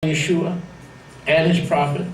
Yeshua and his prophets?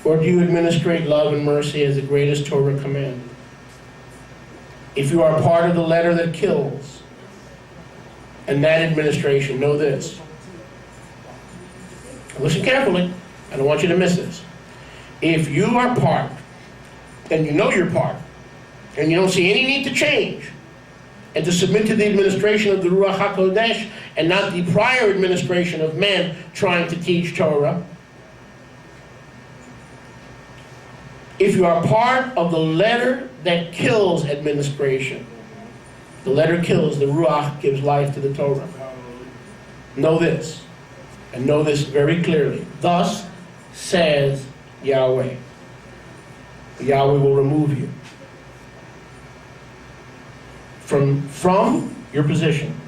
Or do you administrate love and mercy as the greatest Torah command? If you are part of the letter that kills, and that administration, know this. Listen carefully. I don't want you to miss this. If you are part, and you know you're part, and you don't see any need to change, and to submit to the administration of the Ruach HaKodesh, and not the prior administration of men trying to teach Torah, if you are part of the letter that kills administration, the letter kills, the Ruach gives life to the Torah. Know this, and know this very clearly. Thus says Yahweh. Yahweh will remove you from your position,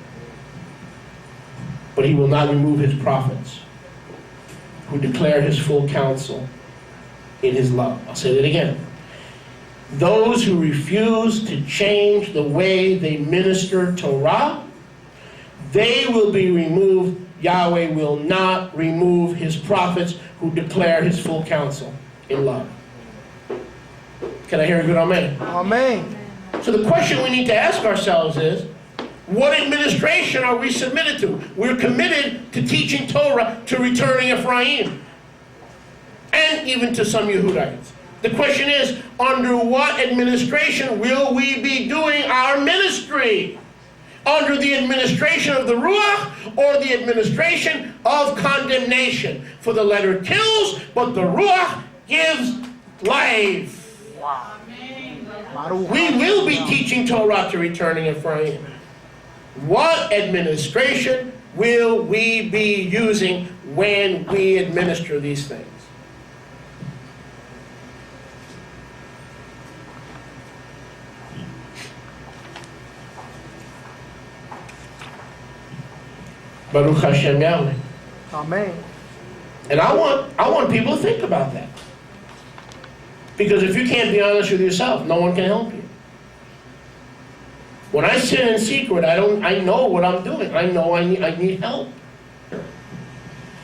but he will not remove his prophets who declare his full counsel in his love. I'll say that again. Those who refuse to change the way they minister Torah, they will be removed. Yahweh will not remove his prophets who declare his full counsel in love. Can I hear a good amen? Amen. So the question we need to ask ourselves is, what administration are we submitted to? We're committed to teaching Torah to returning Ephraim, and even to some Yehudites. The question is, under what administration will we be doing our ministry? Under the administration of the Ruach, or the administration of condemnation? For the letter kills, but the Ruach gives life. Wow. We will be teaching Torah to returning Ephraim. What administration will we be using when we administer these things? Baruch Hashem Yahweh. Amen. And I want people to think about that. Because if you can't be honest with yourself, no one can help you. When I sin in secret, I know what I'm doing. I know I need help.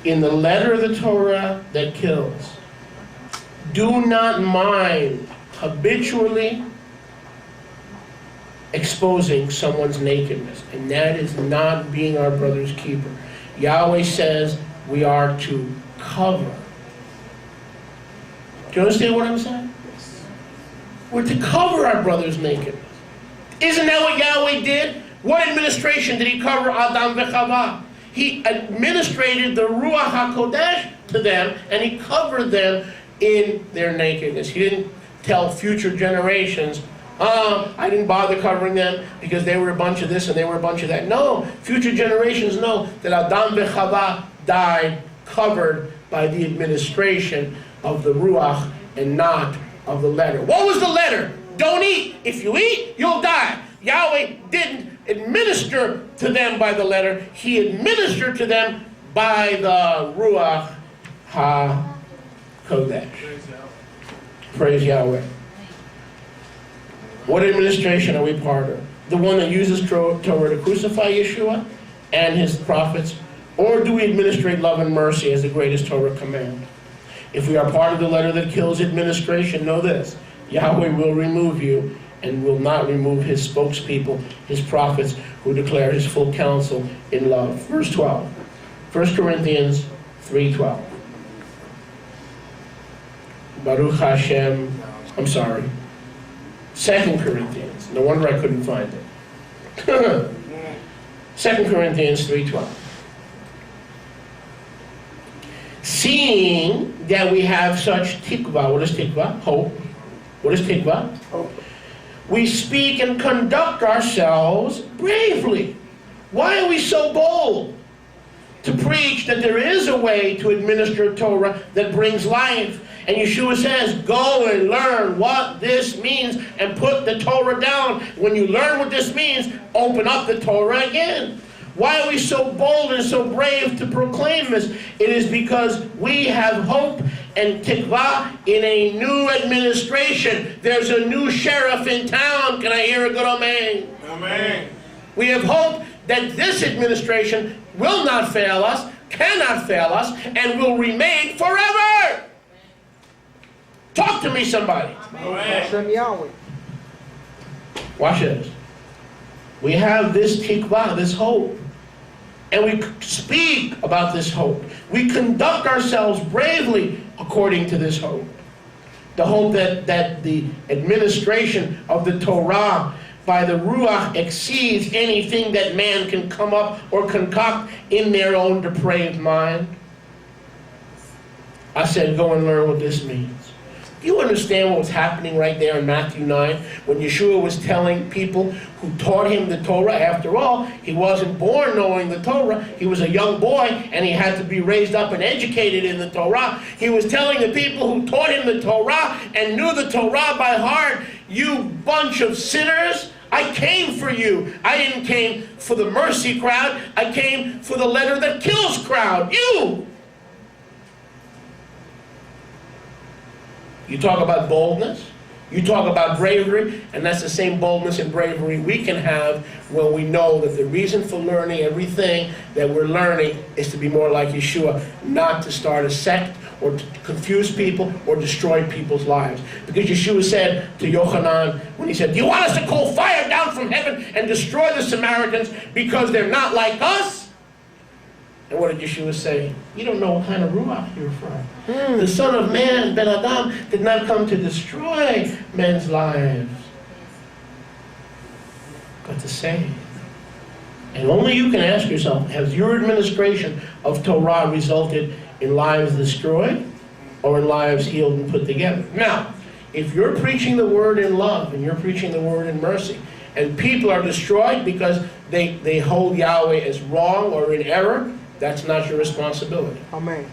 In the letter of the Torah that kills, do not mind habitually exposing someone's nakedness. And that is not being our brother's keeper. Yahweh says we are to cover. Do you understand what I'm saying? We're to cover our brother's nakedness. Isn't that what Yahweh did? What administration did he cover Adam v'Chava? He administrated the Ruach HaKodesh to them, and he covered them in their nakedness. He didn't tell future generations, I didn't bother covering them because they were a bunch of this and they were a bunch of that. No, future generations know that Adam v'Chava died covered by the administration of the Ruach and not of the letter. What was the letter? Don't eat. If you eat, you'll die. Yahweh didn't administer to them by the letter. He administered to them by the Ruach HaKodesh. Praise Yahweh. What administration are we part of? The one that uses Torah to crucify Yeshua and his prophets? Or do we administrate love and mercy as the greatest Torah command? If we are part of the letter that kills administration, know this. Yahweh will remove you and will not remove his spokespeople, his prophets, who declare his full counsel in love. Verse 12. 1 Corinthians 3:12. Baruch Hashem. I'm sorry. 2 Corinthians. No wonder I couldn't find it. 2 Corinthians 3:12. Seeing that we have such tikvah. What is tikvah? Hope. What is tikvah? Hope. We speak and conduct ourselves bravely. Why are we so bold to preach that there is a way to administer Torah that brings life? And Yeshua says, go and learn what this means and put the Torah down. When you learn what this means, open up the Torah again. Why are we so bold and so brave to proclaim this? It is because we have hope and tikvah in a new administration. There's a new sheriff in town. Can I hear a good amen? Amen. We have hope that this administration will not fail us, cannot fail us and will remain forever. Talk to me, somebody. Watch this. We have this tikvah, this hope. And we speak about this hope. We conduct ourselves bravely according to this hope. The hope that the administration of the Torah by the Ruach exceeds anything that man can come up or concoct in their own depraved mind. I said, go and learn what this means. Do you understand what was happening right there in Matthew 9 when Yeshua was telling people who taught him the Torah? After all, he wasn't born knowing the Torah. He was a young boy and he had to be raised up and educated in the Torah. He was telling the people who taught him the Torah and knew the Torah by heart, you bunch of sinners, I came for you. I didn't came for the mercy crowd. I came for the letter that kills crowd. You! You talk about boldness, you talk about bravery, and that's the same boldness and bravery we can have when we know that the reason for learning everything that we're learning is to be more like Yeshua, not to start a sect or to confuse people or destroy people's lives. Because Yeshua said to Yochanan, when he said, do you want us to call fire down from heaven and destroy the Samaritans because they're not like us? And what did Yeshua say? You don't know what kind of ruach you're from. The Son of Man, Ben Adam, did not come to destroy men's lives, but to save. And only you can ask yourself, has your administration of Torah resulted in lives destroyed or in lives healed and put together? Now, if you're preaching the word in love and you're preaching the word in mercy, and people are destroyed because they hold Yahweh as wrong or in error, that's not your responsibility. Amen.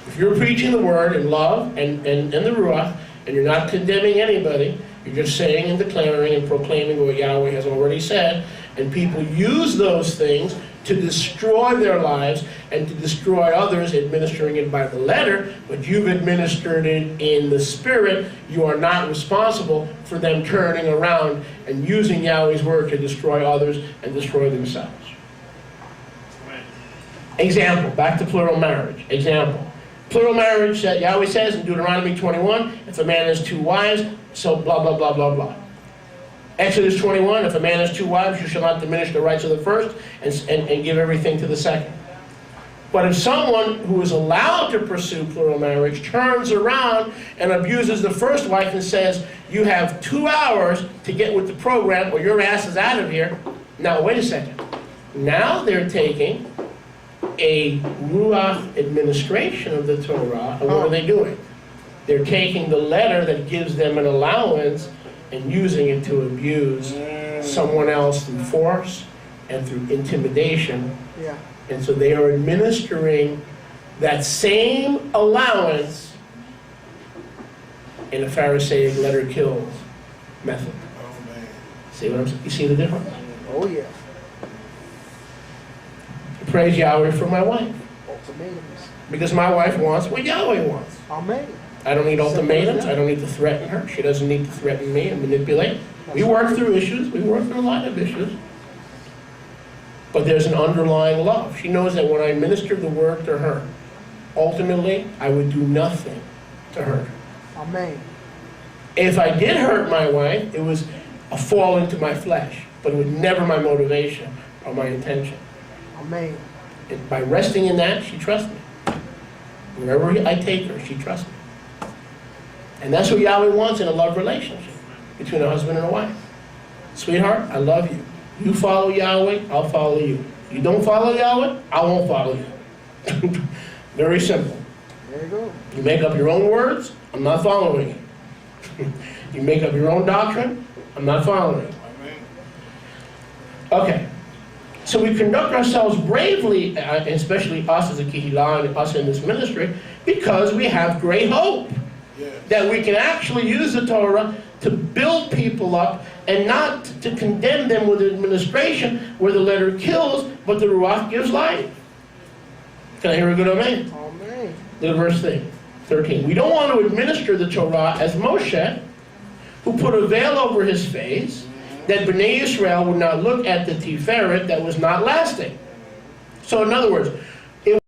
If you're preaching the word in love and the Ruach, and you're not condemning anybody, you're just saying and declaring and proclaiming what Yahweh has already said, and people use those things to destroy their lives and to destroy others, administering it by the letter, but you've administered it in the spirit, you are not responsible for them turning around and using Yahweh's word to destroy others and destroy themselves. Example, back to plural marriage. Example. Plural marriage, Yahweh says in Deuteronomy 21, if a man has 2 wives, so blah, blah, blah, blah, blah. Exodus 21, if a man has 2 wives, you shall not diminish the rights of the first and give everything to the second. But if someone who is allowed to pursue plural marriage turns around and abuses the first wife and says, you have 2 hours to get with the program or your ass is out of here. Now, wait a second. Now they're taking a Ruach administration of the Torah, and what are they doing? They're taking the letter that gives them an allowance and using it to abuse someone else through force and through intimidation. Yeah. And so they are administering that same allowance in a Pharisaic letter kills method. Oh, man. See what you see the difference? Oh, yeah. Praise Yahweh for my wife. Ultimatums. Because my wife wants what Yahweh wants. Amen. I don't need ultimatums. I don't need to threaten her. She doesn't need to threaten me and manipulate. We work through issues. We work through a lot of issues. But there's an underlying love. She knows that when I minister the word to her, ultimately, I would do nothing to hurt her. Amen. If I did hurt my wife, it was a fall into my flesh. But it was never my motivation or my intention. Amen. And by resting in that, she trusts me. Wherever I take her, she trusts me. And that's what Yahweh wants in a love relationship between a husband and a wife. Sweetheart, I love you. You follow Yahweh, I'll follow you. You don't follow Yahweh, I won't follow you. Very simple. There you go. You make up your own words, I'm not following you. You make up your own doctrine, I'm not following you. Okay. So we conduct ourselves bravely, especially us as a Kehillah and us in this ministry, because we have great hope. Yes. That we can actually use the Torah to build people up and not to condemn them with administration where the letter kills, but the Ruach gives life. Can I hear a good amen? Amen. Look at verse 13. We don't want to administer the Torah as Moshe, who put a veil over his face, that Bnei Israel would not look at the Tiferet that was not lasting. So in other words,